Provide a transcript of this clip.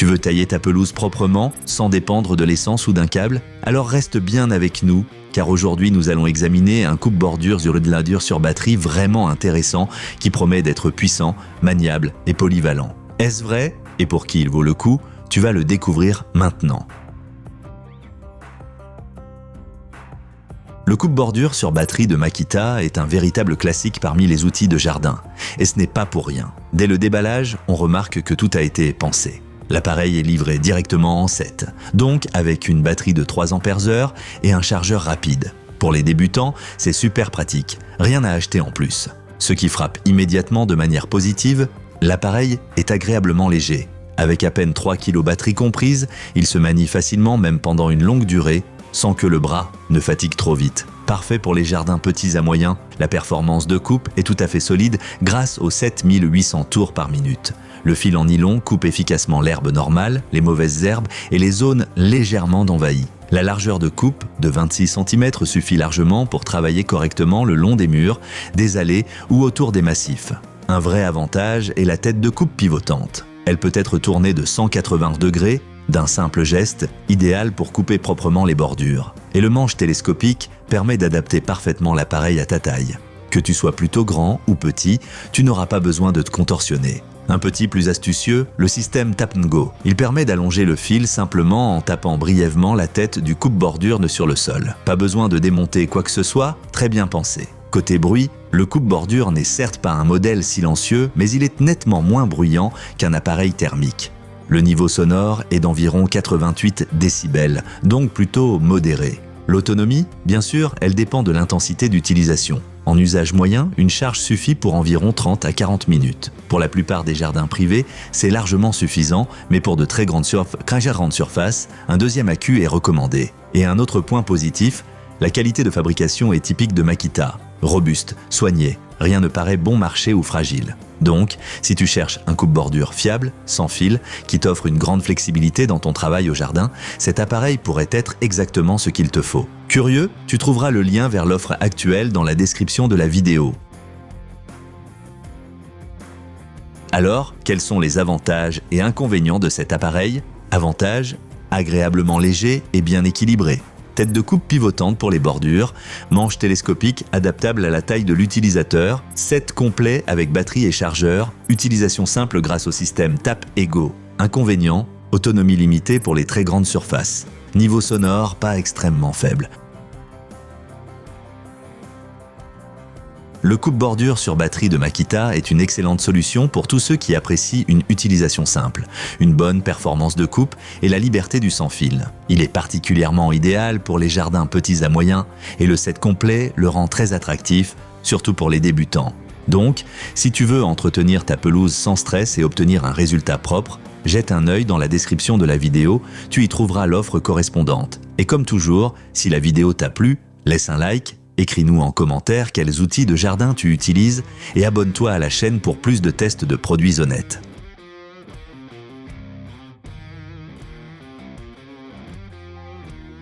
Tu veux tailler ta pelouse proprement, sans dépendre de l'essence ou d'un câble? Alors reste bien avec nous, car aujourd'hui nous allons examiner un coupe-bordure sur batterie vraiment intéressant qui promet d'être puissant, maniable et polyvalent. Est-ce vrai? Et pour qui il vaut le coup? Tu vas le découvrir maintenant. Le coupe-bordure sur batterie de Makita est un véritable classique parmi les outils de jardin. Et ce n'est pas pour rien. Dès le déballage, on remarque que tout a été pensé. L'appareil est livré directement en 7, donc avec une batterie de 3 Ampères et un chargeur rapide. Pour les débutants, c'est super pratique, rien à acheter en plus. Ce qui frappe immédiatement de manière positive, l'appareil est agréablement léger. Avec à peine 3 kg batterie comprise, il se manie facilement même pendant une longue durée, sans que le bras ne fatigue trop vite. Parfait pour les jardins petits à moyens, la performance de coupe est tout à fait solide grâce aux 7800 tours par minute. Le fil en nylon coupe efficacement l'herbe normale, les mauvaises herbes et les zones légèrement envahies. La largeur de coupe de 26 cm suffit largement pour travailler correctement le long des murs, des allées ou autour des massifs. Un vrai avantage est la tête de coupe pivotante. Elle peut être tournée de 180 degrés, d'un simple geste, idéal pour couper proprement les bordures. Et le manche télescopique permet d'adapter parfaitement l'appareil à ta taille. Que tu sois plutôt grand ou petit, tu n'auras pas besoin de te contorsionner. Un petit plus astucieux, le système Tap & Go. Il permet d'allonger le fil simplement en tapant brièvement la tête du coupe-bordure sur le sol. Pas besoin de démonter quoi que ce soit, très bien pensé. Côté bruit, le coupe-bordure n'est certes pas un modèle silencieux, mais il est nettement moins bruyant qu'un appareil thermique. Le niveau sonore est d'environ 88 décibels, donc plutôt modéré. L'autonomie, bien sûr, elle dépend de l'intensité d'utilisation. En usage moyen, une charge suffit pour environ 30 à 40 minutes. Pour la plupart des jardins privés, c'est largement suffisant, mais pour de très grandes surfaces, un deuxième accu est recommandé. Et un autre point positif, la qualité de fabrication est typique de Makita. Robuste, soigné, rien ne paraît bon marché ou fragile. Donc, si tu cherches un coupe-bordure fiable, sans fil, qui t'offre une grande flexibilité dans ton travail au jardin, cet appareil pourrait être exactement ce qu'il te faut. Curieux? Tu trouveras le lien vers l'offre actuelle dans la description de la vidéo. Alors, quels sont les avantages et inconvénients de cet appareil? Avantages: agréablement léger et bien équilibré. Tête de coupe pivotante pour les bordures, manche télescopique adaptable à la taille de l'utilisateur, set complet avec batterie et chargeur, utilisation simple grâce au système Tap & Go. Inconvénient: autonomie limitée pour les très grandes surfaces. Niveau sonore pas extrêmement faible. Le coupe-bordure sur batterie de Makita est une excellente solution pour tous ceux qui apprécient une utilisation simple, une bonne performance de coupe et la liberté du sans-fil. Il est particulièrement idéal pour les jardins petits à moyens et le set complet le rend très attractif, surtout pour les débutants. Donc, si tu veux entretenir ta pelouse sans stress et obtenir un résultat propre, jette un œil dans la description de la vidéo, tu y trouveras l'offre correspondante. Et comme toujours, si la vidéo t'a plu, laisse un like, écris-nous en commentaire quels outils de jardin tu utilises et abonne-toi à la chaîne pour plus de tests de produits honnêtes.